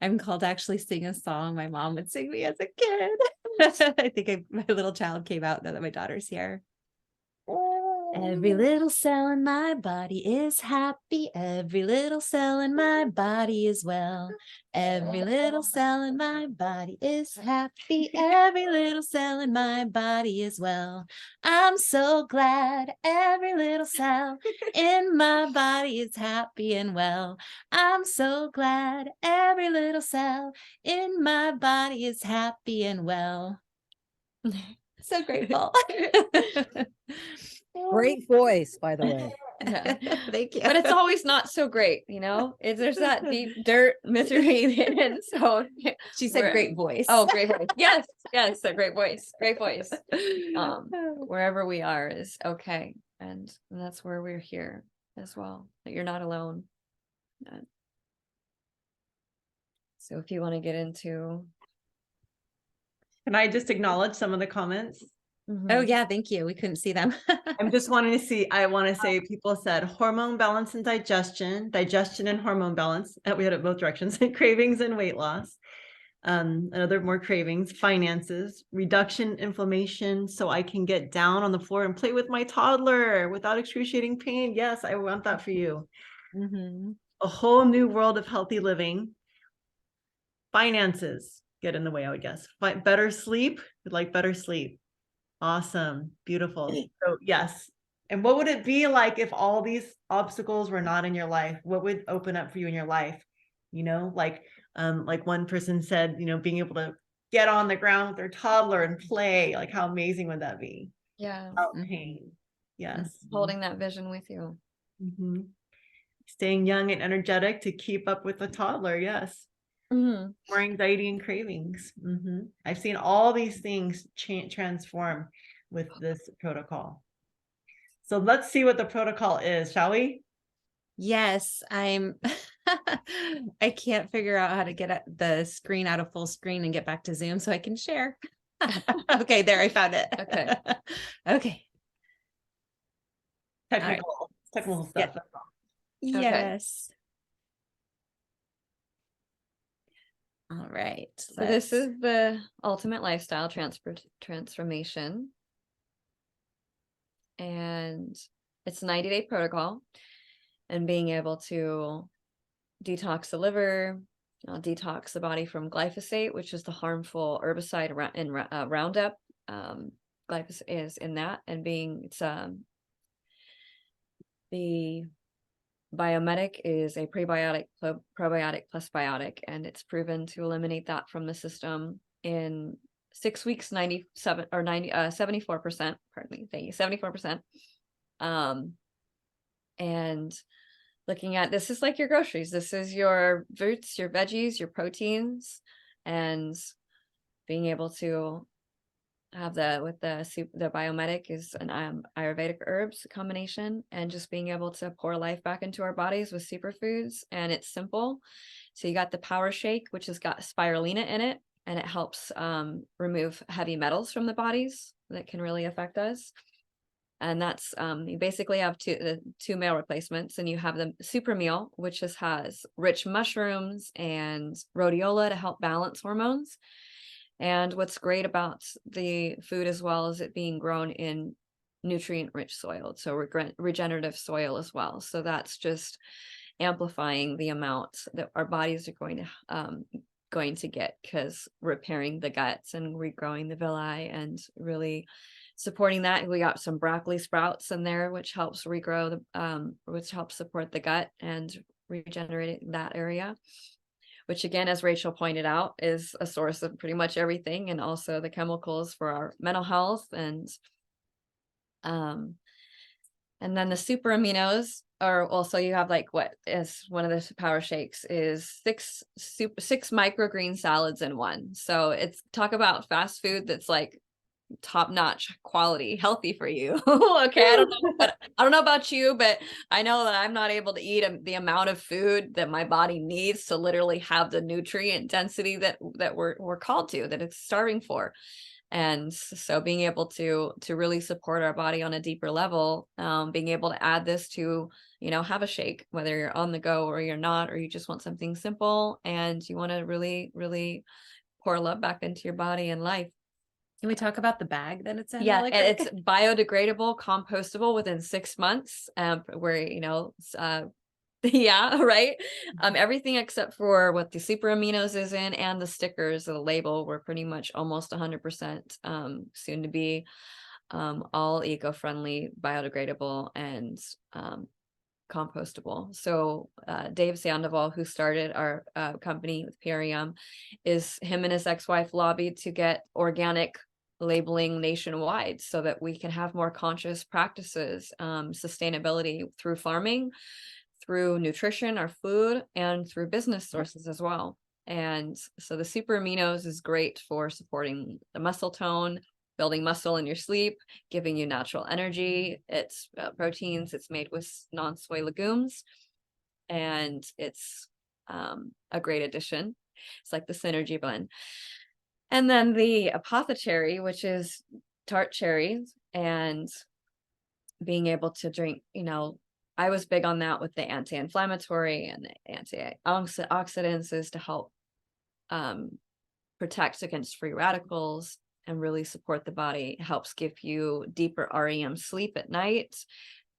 B: I'm called to actually sing a song my mom would sing me as a kid. I think my little child came out now that my daughter's here. Every little cell in my body is happy. Every little cell in my body is well. Every little cell in my body is happy. Every little cell in my body is well. I'm so glad every little cell in my body is happy and well. I'm so glad every little cell in my body is happy and well. So grateful.
E: Great voice, by the way.
C: Yeah.
B: Thank you.
C: But it's always not so great, there's that deep dirt misery in. So
B: She said
C: we're-
B: great voice.
C: Oh, great voice. Yes, a great voice. Great voice. Wherever we are is okay. And that's where we're here as well. That you're not alone. So if you want to get into
D: Can I just acknowledge some of the comments?
B: Oh yeah, thank you. We couldn't see them.
D: I'm just wanting to see, I want to say people said hormone balance and digestion and hormone balance. We had it both directions, cravings and weight loss. Another more cravings, finances, reduction inflammation, so I can get down on the floor and play with my toddler without excruciating pain. Yes, I want that for you. A whole new world of healthy living. Finances get in the way, I would guess. Better sleep, would like better sleep. Awesome. Beautiful. So yes. And what would it be like if all these obstacles were not in your life? What would open up for you in your life? Like one person said, being able to get on the ground with their toddler and play, like how amazing would that be?
C: Yeah.
D: Without pain. Yes.
C: Holding that vision with you.
D: Staying young and energetic to keep up with the toddler. Yes. More anxiety and cravings. I've seen all these things transform with this protocol. So let's see what the protocol is, shall we?
B: Yes, I can't figure out how to get the screen out of full screen and get back to Zoom so I can share. Okay, there, I found it.
C: Okay.
B: Okay.
D: Technical stuff.
B: Yeah.
D: That's all.
B: Yes. All right.
C: So this is the ultimate lifestyle transformation. And it's a 90-day protocol, and being able to detox the liver, detox the body from glyphosate, which is the harmful herbicide in Roundup. Glyphosate is in that, and it's the Biomedic is a prebiotic, probiotic plus biotic, and it's proven to eliminate that from the system in 6 weeks, 97 or 74%, pardon me, thank you, 74%. and looking at, this is like your groceries. This is your fruits, your veggies, your proteins, and being able to have the biomedic is an Ayurvedic herbs combination, and just being able to pour life back into our bodies with superfoods. And it's simple. So you got the power shake, which has got spirulina in it, and it helps remove heavy metals from the bodies that can really affect us. And that's you basically have two meal replacements, and you have the super meal, which just has rich mushrooms and rhodiola to help balance hormones. And what's great about the food as well is it being grown in nutrient rich soil, so regenerative soil as well. So that's just amplifying the amount that our bodies are going to get, because repairing the guts and regrowing the villi and really supporting that. We got some broccoli sprouts in there, which helps regrow which helps support the gut and regenerate that area, which again, as Rachel pointed out, is a source of pretty much everything, and also the chemicals for our mental health. And then the super aminos are also, you have like what is one of the power shakes is six microgreen salads in one. So it's, talk about fast food that's like top-notch quality, healthy for you. Okay, I don't know about you, but I know that I'm not able to eat the amount of food that my body needs to literally have the nutrient density that we're called to, that it's starving for. And so being able to really support our body on a deeper level, being able to add this to, have a shake, whether you're on the go or you're not, or you just want something simple and you want to really, really pour love back into your body and life.
B: Can we talk about the bag that it's in?
C: Yeah,
B: really
C: and
B: quick?
C: it's biodegradable, compostable within 6 months. Where yeah, right. Everything except for what the super aminos is in, and the stickers, the label, were pretty much almost 100% soon to be all eco-friendly, biodegradable, and compostable. So Dave Sandoval, who started our company with Perium, him and his ex-wife lobbied to get organic labeling nationwide so that we can have more conscious practices, sustainability through farming, through nutrition, our food, and through business sources as well. And so the super aminos is great for supporting the muscle tone, building muscle in your sleep, giving you natural energy. It's proteins. It's made with non-soy legumes, and it's a great addition. It's like the synergy blend. And then the apothecary, which is tart cherries, and being able to drink, I was big on that with the anti-inflammatory and the antioxidants is to help protect against free radicals and really support the body. It helps give you deeper REM sleep at night,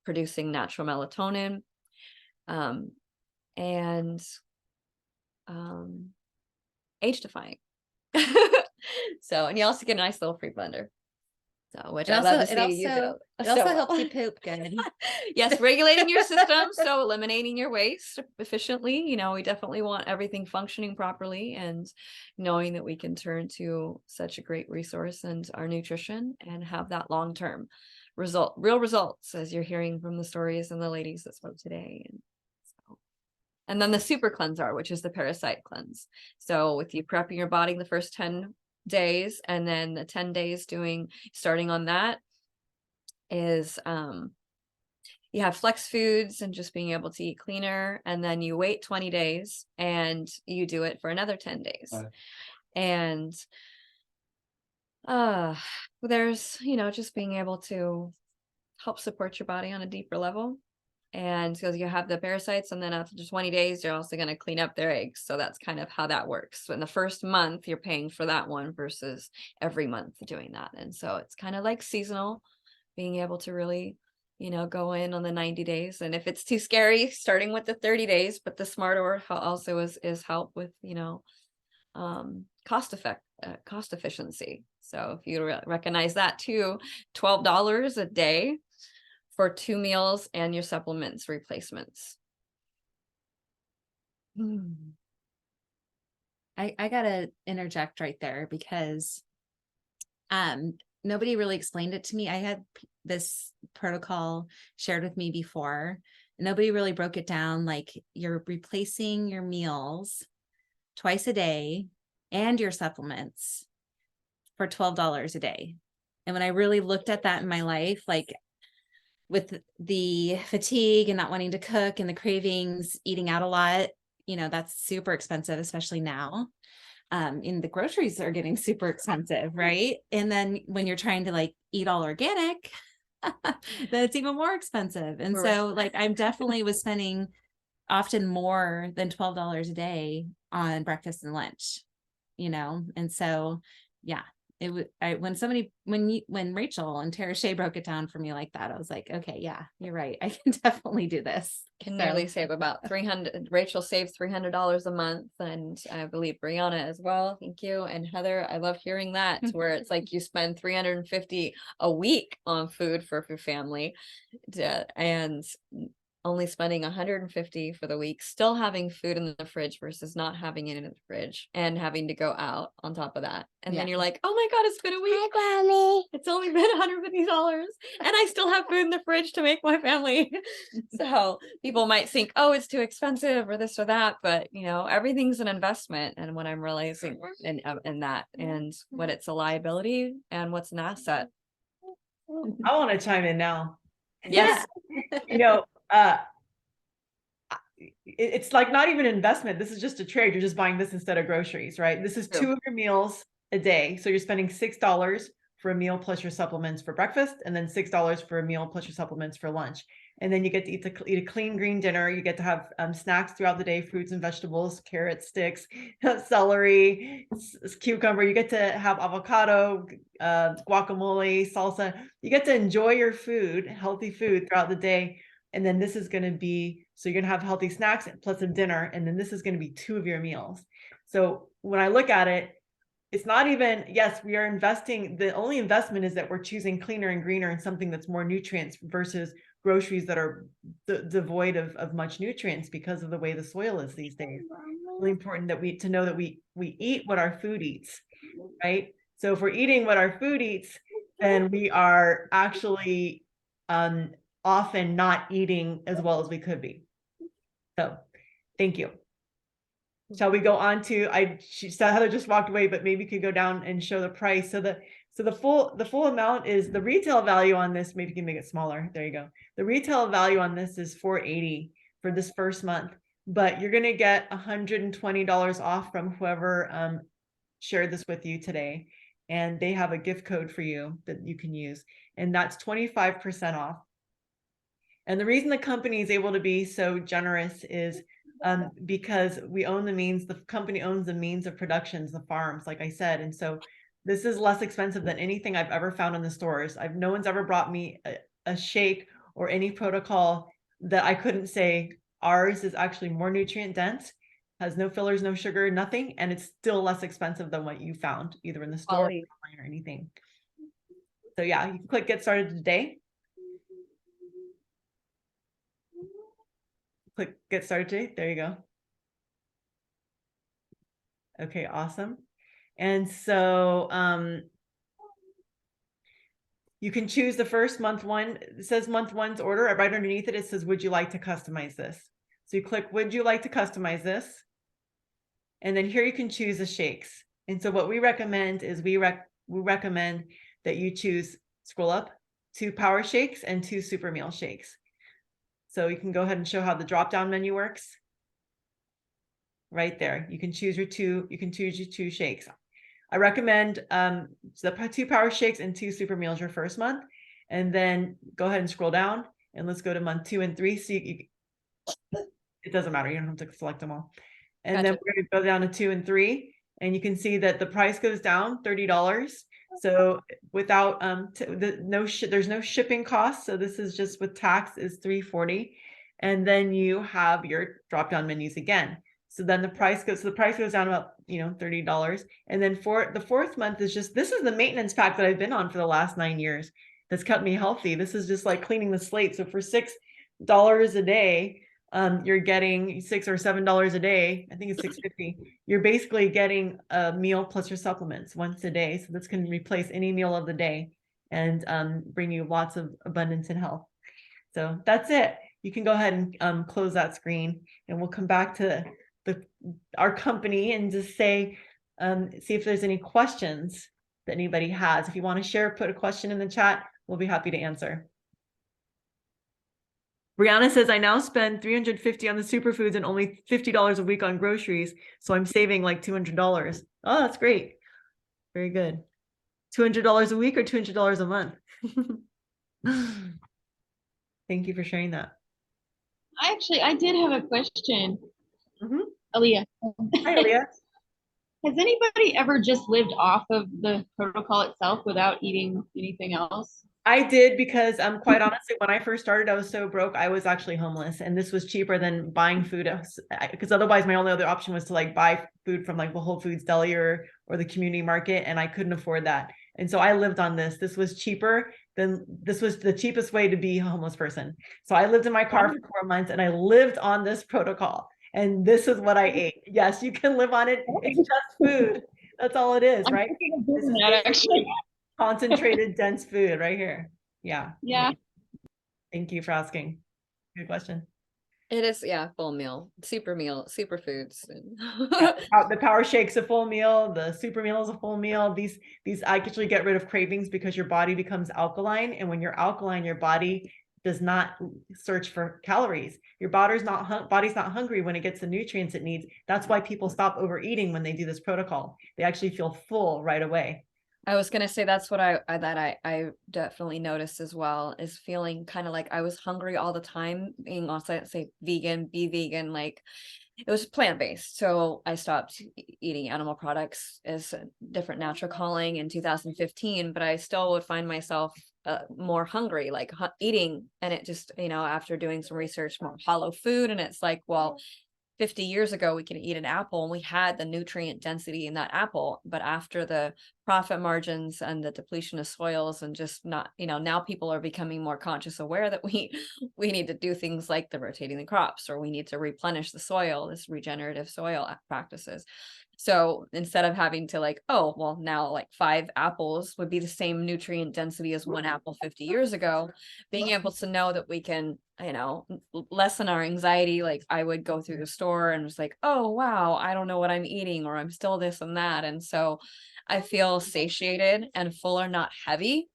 C: producing natural melatonin, and age defying. So, and you also get a nice little free blender. So, which I love to see you use it.
B: It also helps you poop good.
C: Yes, regulating your system, so eliminating your waste efficiently. We definitely want everything functioning properly, and knowing that we can turn to such a great resource and our nutrition and have that long-term real results, as you're hearing from the stories and the ladies that spoke today. And then the super cleanser, which is the parasite cleanse. So with you prepping your body the first 10 days, and then the 10 days starting on that is you have flex foods and just being able to eat cleaner, and then you wait 20 days and you do it for another 10 days. And there's just being able to help support your body on a deeper level. And so you have the parasites, and then after 20 days, you're also going to clean up their eggs. So that's kind of how that works. So in the first month, you're paying for that one versus every month doing that. And so it's kind of like seasonal, being able to really, go in on the 90 days. And if it's too scary, starting with the 30 days, but the smarter also is help with, cost efficiency. So if you recognize that too, $12 a day for 2 meals and your supplements replacements.
B: I gotta interject right there, because nobody really explained it to me. I had this protocol shared with me before, nobody really broke it down. Like you're replacing your meals twice a day and your supplements for $12 a day. And when I really looked at that in my life, like with the fatigue and not wanting to cook and the cravings, eating out a lot, that's super expensive, especially now. And the groceries are getting super expensive, right? And then when you're trying to like eat all organic, then it's even more expensive. And
C: Right.
B: so like I'm definitely was spending often more than $12 a day on breakfast and lunch, and so yeah, it would when Rachel and Tarashea broke it down for me like that, I was like, okay, yeah, you're right, I can definitely do this.
C: Can
B: So-
C: nearly save about 300. Rachel saves $300 a month, and I believe Brianna as well. Thank you. And Heather, I love hearing that, to where it's like you spend 350 a week on food for your family, and only spending 150 for the week, still having food in the fridge versus not having it in the fridge and having to go out on top of that. And then
B: Yeah.
C: you're like, oh my God, it's been a week. Hi, Mommy. It's only been $150 and I still have food in the fridge to make my family. So people might think, oh, it's too expensive or this or that, but everything's an investment. And when I'm realizing in that, and what it's a liability and what's an asset.
D: I want to chime in now.
C: Yes.
D: It's like not even an investment. This is just a trade. You're just buying this instead of groceries, right? This is
C: True.
D: 2 of your meals a day. So you're spending $6 for a meal plus your supplements for breakfast, and then $6 for a meal plus your supplements for lunch. And then you get to eat a clean green dinner. You get to have snacks throughout the day, fruits and vegetables, carrots, sticks, celery, cucumber. You get to have avocado, guacamole, salsa. You get to enjoy your food, healthy food throughout the day. And then this is going to be, so you're going to have healthy snacks plus a dinner. And then this is going to be 2 of your meals. So when I look at it, it's not even, yes, we are investing. The only investment is that we're choosing cleaner and greener and something that's more nutrients versus groceries that are devoid of much nutrients because of the way the soil is these days. Really important that we know that we eat what our food eats, right? So if we're eating what our food eats, then we are actually often not eating as well as we could be. So thank you. Shall we go on to, she said Heather just walked away, but maybe you could go down and show the price. So the full amount is the retail value on this. Maybe you can make it smaller. There you go. The retail value on this is $480 for this first month, but you're going to get $120 off from whoever shared this with you today. And they have a gift code for you that you can use. And that's 25% off. And the reason the company is able to be so generous is because we own the means, the company owns the means of productions, the farms, like I said. And so this is less expensive than anything I've ever found in the stores. No one's ever brought me a shake or any protocol that I couldn't say ours is actually more nutrient dense, has no fillers, no sugar, nothing. And it's still less expensive than what you found either in the store
C: Quality.
D: or anything. So yeah, you can click get started today. Click get started today. There you go. Okay, awesome. And so you can choose the first month one. It says month one's order. Right underneath it, it says, would you like to customize this? So you click, would you like to customize this? And then here you can choose the shakes. And so what we recommend is we recommend that you choose, scroll up, 2 power shakes and 2 super meal shakes. So you can go ahead and show how the drop-down menu works. Right there, you can choose your 2 shakes. I recommend the 2 power shakes and 2 super meals your first month, and then go ahead and scroll down and let's go to month 2 and 3. So it doesn't matter, you don't have to select them all. And then we're going to go down to 2 and 3, and you can see that the price goes down $30. So without there's no shipping costs. So this is just with tax is $340, and then you have your drop down menus again. So then the price goes down about $30. And then for the 4th month is just, this is the maintenance pack that I've been on for the last 9 years that's kept me healthy. This is just like cleaning the slate. So for $6 a day, you're getting $6 or $7 a day. I think it's $6.50. You're basically getting a meal plus your supplements once a day. So this can replace any meal of the day and bring you lots of abundance and health. So that's it. you can go ahead and close that screen, and we'll come back to our company and just say, see if there's any questions that anybody has. If you want to share, put a question in the chat. We'll be happy to answer. Brianna says, I now spend $350 on the superfoods and only $50 a week on groceries. So I'm saving like $200. Oh, that's great. Very good. $200 a week or $200 a month? Thank you for sharing that.
F: I did have a question.
D: Mhm.
F: Aaliyah.
D: Hi, Aaliyah.
F: Has anybody ever just lived off of the protocol itself without eating anything else?
D: I did, because quite honestly, when I first started, I was so broke, I was actually homeless, and this was cheaper than buying food, because otherwise my only other option was to like buy food from like the Whole Foods deli or the community market, and I couldn't afford that. And so I lived on this. This was cheaper than, this was the cheapest way to be a homeless person. So I lived in my car for 4 months and I lived on this protocol, and this is what I ate. Yes, you can live on it. It's just food. That's all it is,
F: I'm
D: right?
F: thinking of
D: This
F: doing
D: is
F: that actually.
D: concentrated, dense food right here. Yeah.
F: Yeah.
D: Thank you for asking. Good question.
C: It is, yeah, full meal, superfoods.
D: Yeah, the power shake's a full meal. The super meal is a full meal. These actually get rid of cravings because your body becomes alkaline. And when you're alkaline, your body does not search for calories. Your body's not hungry when it gets the nutrients it needs. That's why people stop overeating when they do this protocol. They actually feel full right away.
C: I was gonna say that's what I definitely noticed as well, is feeling kind of like I was hungry all the time, being also say vegan, be vegan, like it was plant-based. So I stopped eating animal products as a different natural calling in 2015, but I still would find myself more hungry, like eating, and it just, after doing some research, more hollow food, and it's like, well, 50 years ago, we could eat an apple and we had the nutrient density in that apple. But after the profit margins and the depletion of soils and just not, now people are becoming more conscious aware that we need to do things like the rotating the crops, or we need to replenish the soil, this regenerative soil practices. So instead of having to like, oh, well, now like 5 apples would be the same nutrient density as 1 apple 50 years ago, being able to know that we can, lessen our anxiety. Like I would go through the store and was like, oh, wow, I don't know what I'm eating, or I'm still this and that. And so I feel satiated and fuller, not heavy,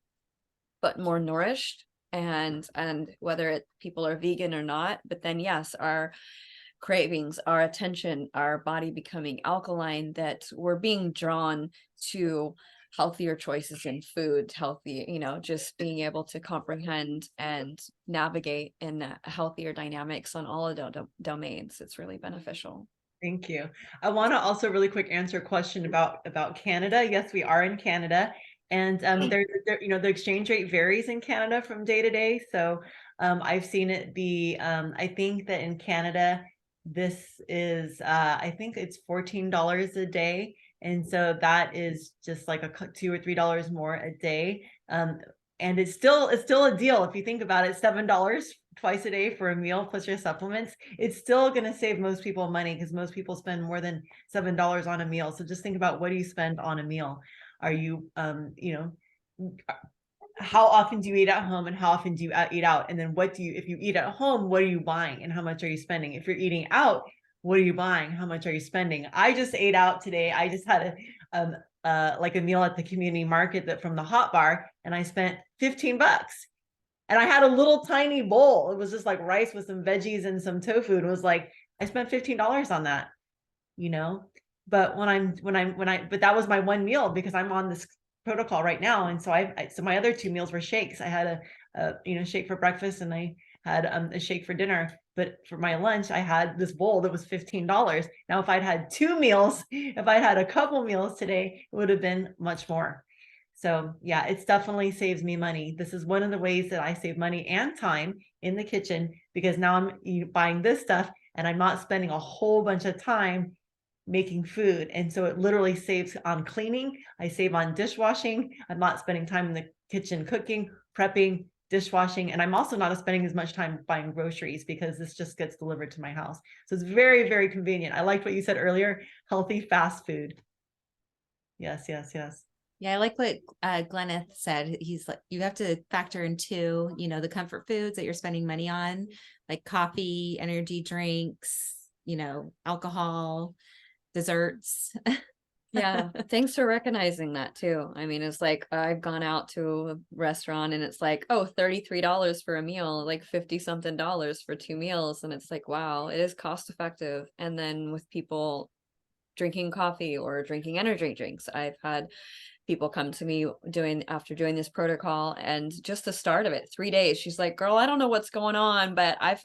C: but more nourished. And whether people are vegan or not, but then yes, our cravings, our attention, our body becoming alkaline, that we're being drawn to healthier choices in food, healthy, just being able to comprehend and navigate in healthier dynamics on all of the domains. It's really beneficial.
D: Thank you. I want to also really quick answer a question about Canada. Yes, we are in Canada, and the exchange rate varies in Canada from day to day. So I've seen it be, I think that in Canada, this is, I think it's $14 a day. And so that is just like $2 or $3 more a day. And it's still a deal. If you think about it, $7 twice a day for a meal plus your supplements, it's still going to save most people money, because most people spend more than $7 on a meal. So just think about, what do you spend on a meal? Are you, how often do you eat at home, and how often do you eat out? And then if you eat at home, what are you buying and how much are you spending? If you're eating out, what are you buying? How much are you spending? I just ate out today. I just had like a meal at the community market from the hot bar, and I spent $15. And I had a little tiny bowl. It was just like rice with some veggies and some tofu. It was like, I spent $15 on that, but but that was my one meal, because I'm on this protocol right now. And so so my other 2 meals were shakes. I had a shake for breakfast, and I had a shake for dinner. But for my lunch, I had this bowl that was $15. Now, if I'd had 2 meals, if I'd had a couple meals today, it would have been much more. So yeah, it's definitely saves me money. This is one of the ways that I save money and time in the kitchen, because now I'm buying this stuff and I'm not spending a whole bunch of time making food. And so it literally saves on cleaning. I save on dishwashing. I'm not spending time in the kitchen cooking, prepping, dishwashing. And I'm also not spending as much time buying groceries, because this just gets delivered to my house. So it's very, very convenient. I liked what you said earlier, healthy fast food. Yes, yes, yes.
B: Yeah, I like what Glenneth said. He's like, you have to factor in too, the comfort foods that you're spending money on, like coffee, energy drinks, alcohol, desserts.
C: Yeah, thanks for recognizing that too. I mean, it's like I've gone out to a restaurant and it's like, oh, $33 for a meal, like 50 something dollars for 2 meals. And it's like, wow, it is cost effective. And then with people drinking coffee or drinking energy drinks, I've had people come to me after doing this protocol, and just the start of it, 3 days, she's like, girl, I don't know what's going on, but I've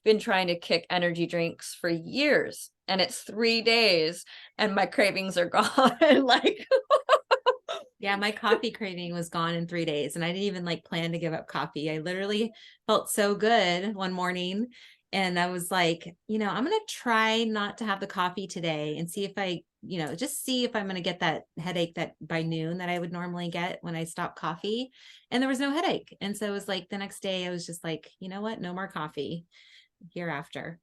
C: been trying to kick energy drinks for years, and it's 3 days and my cravings are gone. Like,
B: Yeah, my coffee craving was gone in 3 days, and I didn't even plan to give up coffee. I literally felt so good one morning, and I was like, I'm going to try not to have the coffee today and see if just see if I'm going to get that headache that by noon that I would normally get when I stop coffee. And there was no headache. And so it was like the next day I was just like, you know what? No more coffee hereafter.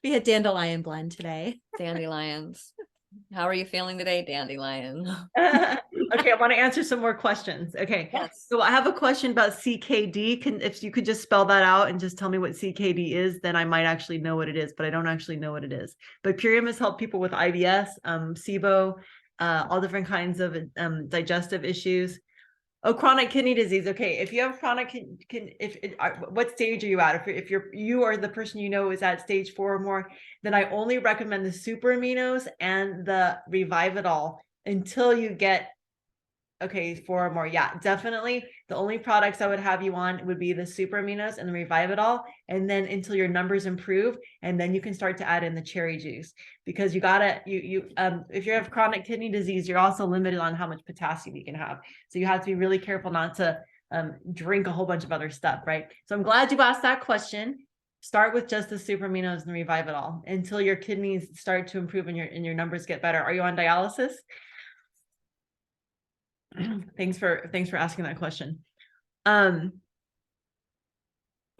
B: We had dandelion blend today.
C: dandelions. How are you feeling today, dandelion?
D: Okay, I want to answer some more questions. Okay.
C: Yes.
D: So I have a question about CKD. If you could just spell that out and just tell me what CKD is, then I might actually know what it is, but I don't actually know what it is. But Purium has helped people with IBS, SIBO, all different kinds of digestive issues. Oh, chronic kidney disease. Okay, if you have chronic, what stage are you at? If you or the person is at stage 4 or more, then I only recommend the super aminos and the Revividol until you get 4 or more. Yeah, definitely. The only products I would have you on would be the super aminos and the Revividol, and then until your numbers improve, and then you can start to add in the cherry juice, because if you have chronic kidney disease, you're also limited on how much potassium you can have. So you have to be really careful not to drink a whole bunch of other stuff, right? So I'm glad you asked that question. Start with just the super aminos and the Revividol until your kidneys start to improve and your numbers get better. Are you on dialysis? Thanks for asking that question.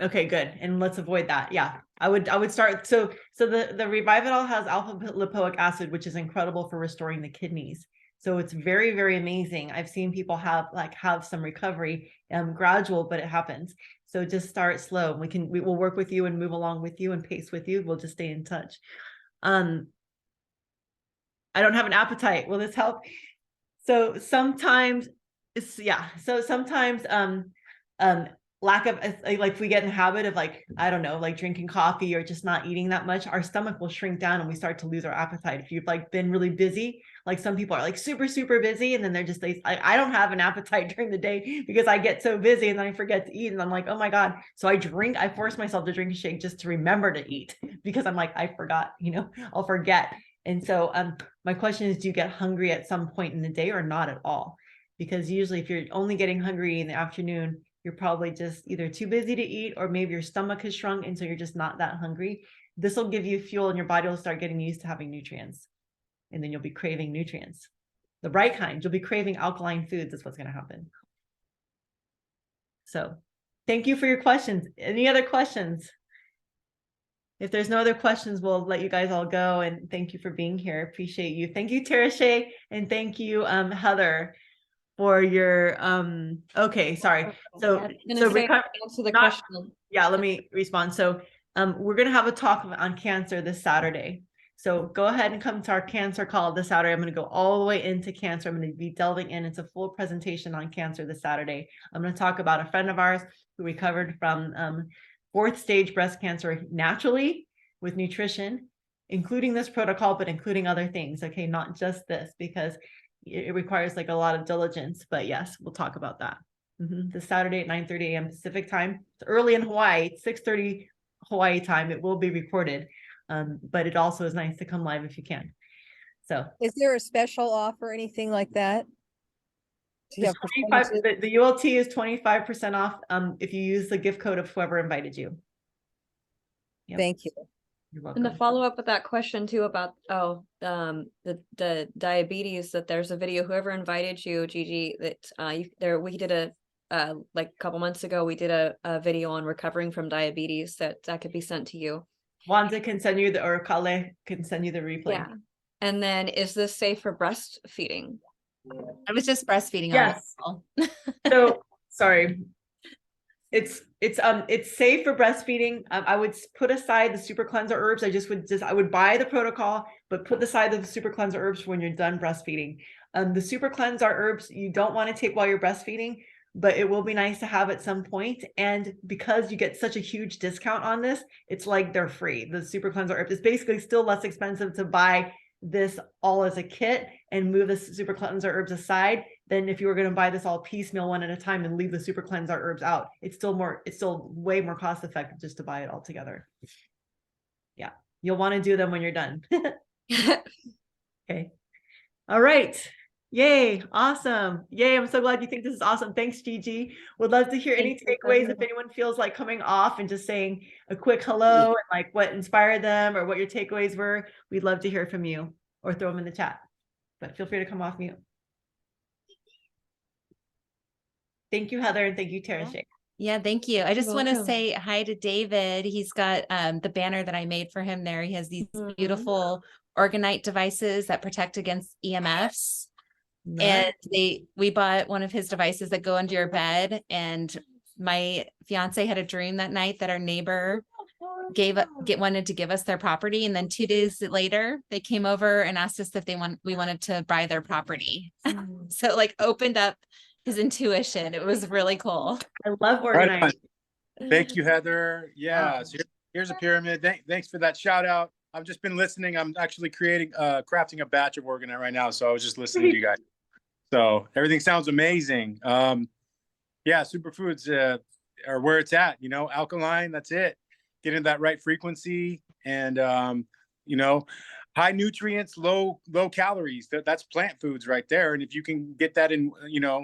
D: Okay, good. And let's avoid that. Yeah, I would start. So the Revividol has alpha lipoic acid, which is incredible for restoring the kidneys. So it's very, very amazing. I've seen people have some recovery, gradual, but it happens. So just start slow. We will work with you and move along with you and pace with you. We'll just stay in touch. I don't have an appetite. Will this help? So sometimes lack of, if we get in the habit of drinking coffee or just not eating that much, our stomach will shrink down and we start to lose our appetite. If you've been really busy, some people are super, super busy, and then I don't have an appetite during the day because I get so busy and then I forget to eat, and I'm like, oh my God. So I force myself to drink a shake just to remember to eat, because I'm like, I forgot, I'll forget. And so my question is, do you get hungry at some point in the day or not at all? Because usually if you're only getting hungry in the afternoon, you're probably just either too busy to eat, or maybe your stomach has shrunk and so you're just not that hungry. This will give you fuel and your body will start getting used to having nutrients. And then you'll be craving nutrients. The right kind, you'll be craving alkaline foods. That's what's going to happen. So thank you for your questions. Any other questions? If there's no other questions, we'll let you guys all go, and thank you for being here. Appreciate you. Thank you, Tarashea, and thank you, Heather, for your okay, sorry. So
C: Answer the question.
D: Yeah, let me respond. So we're gonna have a talk on cancer this Saturday. So go ahead and come to our cancer call this Saturday. I'm going to go all the way into cancer. I'm going to be delving in. It's a full presentation on cancer this Saturday. I'm going to talk about a friend of ours who recovered from 4th stage breast cancer naturally with nutrition, including this protocol, but including other things. Okay, not just this, because it requires a lot of diligence. But yes, we'll talk about that. This Saturday at 9:30 a.m. Pacific time. It's early in Hawaii, 6:30 Hawaii time. It will be recorded. But it also is nice to come live if you can. So
E: Is there a special offer, anything like that?
D: the ULT is 25% off if you use the gift code of whoever invited you. Yep.
E: Thank you.
D: You're welcome.
C: And to follow up with that question too about the diabetes, that there's a video, whoever invited you, Gigi, that we did a couple months ago, we did a video on recovering from diabetes that could be sent to you.
D: Wanda can send you or Kale can send you the replay.
C: Yeah. And then, is this safe for breastfeeding?
B: I was just breastfeeding.
D: Yes.
B: On
D: So, sorry. It's safe for breastfeeding. I would put aside the super cleanser herbs. I would buy the protocol, but put aside the super cleanser herbs when you're done breastfeeding. The super cleanser herbs you don't want to take while you're breastfeeding, but it will be nice to have at some point. And because you get such a huge discount on this, it's like they're free. The super cleanser herbs, it's basically still less expensive to buy this all as a kit and move the super cleanser herbs aside than if you were going to buy this all piecemeal one at a time and leave the super cleanser herbs out. It's still way more cost effective just to buy it all together. Yeah, you'll want to do them when you're done. Okay. All right. Yay. Awesome. Yay. I'm so glad you think this is awesome. Thanks, Gigi. Would love to hear any takeaways if anyone feels like coming off and just saying a quick hello and like what inspired them or what your takeaways were. We'd love to hear from you or throw them in the chat, but feel free to come off mute. Thank you, Heather, and thank you, Tarashea.
B: Yeah, thank you. I just want to
C: welcome.
B: say hi to David. He's got the banner that I made for him there. He has these beautiful Orgonite devices that protect against EMFs. And we bought one of his devices that go under your bed. And my fiance had a dream that night that our neighbor wanted to give us their property. And then 2 days later, they came over and asked us if we wanted to buy their property. So it like opened up his intuition. It was really cool.
D: I love
G: Right
D: organizing.
G: on. Thank you, Heather. Yeah, so here's a pyramid. Thanks for that shout out. I've just been listening. I'm actually crafting a batch of Orgonite right now. So I was just listening to you guys. So everything sounds amazing. Yeah, superfoods are where it's at, alkaline, that's it. Get in that right frequency and, high nutrients, low calories. That's plant foods right there. And if you can get that in,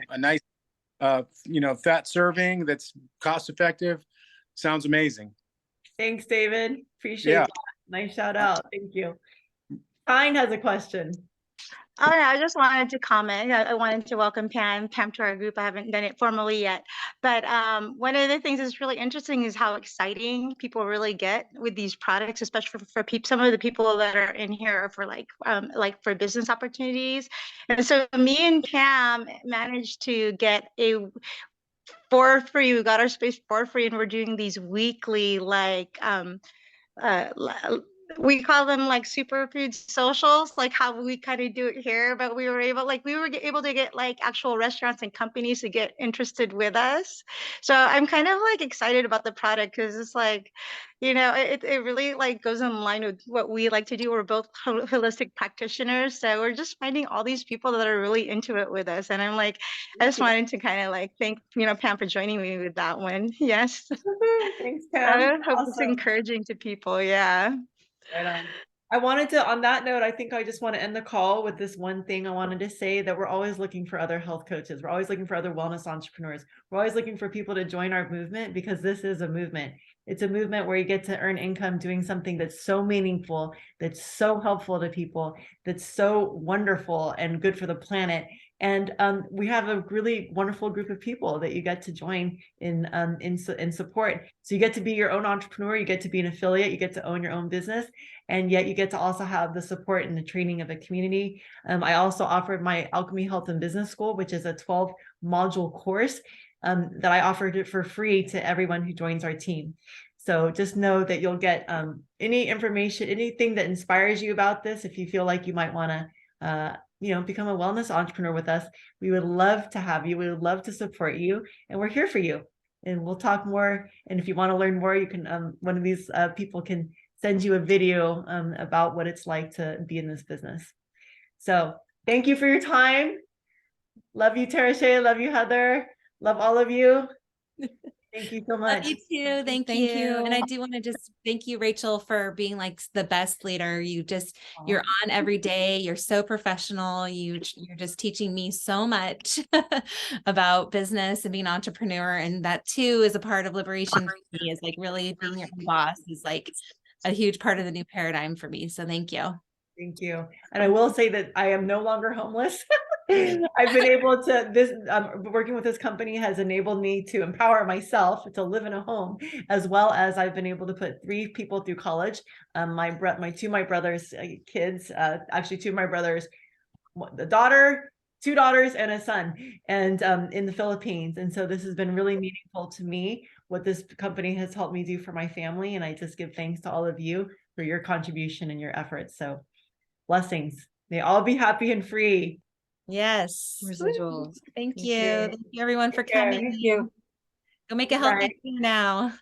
G: a nice, fat serving that's cost effective, sounds amazing.
D: Thanks, David. Appreciate that. Nice shout out. Thank you. Pine has a question.
H: Oh, no, I just wanted to comment. I wanted to welcome Pam to our group. I haven't done it formally yet. But one of the things that's really interesting is how exciting people really get with these products, especially for people. Some of the people that are in here are for like for business opportunities. And so me and Pam managed to get a for free. We got our space for free, and we're doing these weekly we call them like superfood socials, like how we kind of do it here, but we were able to get like actual restaurants and companies to get interested with us. So I'm kind of like excited about the product because it's like, it really like goes in line with what we like to do. We're both holistic practitioners, so we're just finding all these people that are really into it with us. And I'm like, I just wanted to kind of like thank Pam for joining me with that one. Yes.
D: Thanks, Pam.
H: I hope it's encouraging to people. Yeah.
D: Right on. I wanted to, on that note, I think I just want to end the call with this one thing I wanted to say, that we're always looking for other health coaches. We're always looking for other wellness entrepreneurs. We're always looking for people to join our movement, because this is a movement. It's a movement where you get to earn income doing something that's so meaningful, that's so helpful to people, that's so wonderful and good for the planet. And we have a really wonderful group of people that you get to join in support. So you get to be your own entrepreneur, you get to be an affiliate, you get to own your own business, and yet you get to also have the support and the training of a community. I also offered my Alchemy Health and Business School, which is a 12-module course that I offered it for free to everyone who joins our team. So just know that you'll get any information, anything that inspires you about this. If you feel like you might want to become a wellness entrepreneur with us, we would love to have you. We would love to support you, and we're here for you. And we'll talk more. And if you want to learn more, you can, one of these people can send you a video about what it's like to be in this business. So thank you for your time. Love you, Tarashea. Love you, Heather. Love all of you. Thank you so much.
B: Love you too. Thank you. And I do want to just thank you, Rachel, for being like the best leader. You're on every day. You're so professional. You're just teaching me so much about business and being an entrepreneur. And that too is a part of liberation for me, is like really being your own boss is like a huge part of the new paradigm for me. So thank you.
D: Thank you. And I will say that I am no longer homeless. I've been able to, working with this company has enabled me to empower myself to live in a home, as well as I've been able to put 3 people through college. My two of my brother's kids, actually 2 of my brothers, the daughter 2 daughters and a son, and in the Philippines. And so this has been really meaningful to me, what this company has helped me do for my family. And I just give thanks to all of you for your contribution and your efforts. So blessings. May all be happy and free.
B: Yes.
C: Residuals.
B: Thank
C: Thank
B: you.
C: you.
B: Thank you everyone for
D: Take care.
B: coming.
E: Thank you.
B: Go make a healthy
D: Bye.
B: tea now.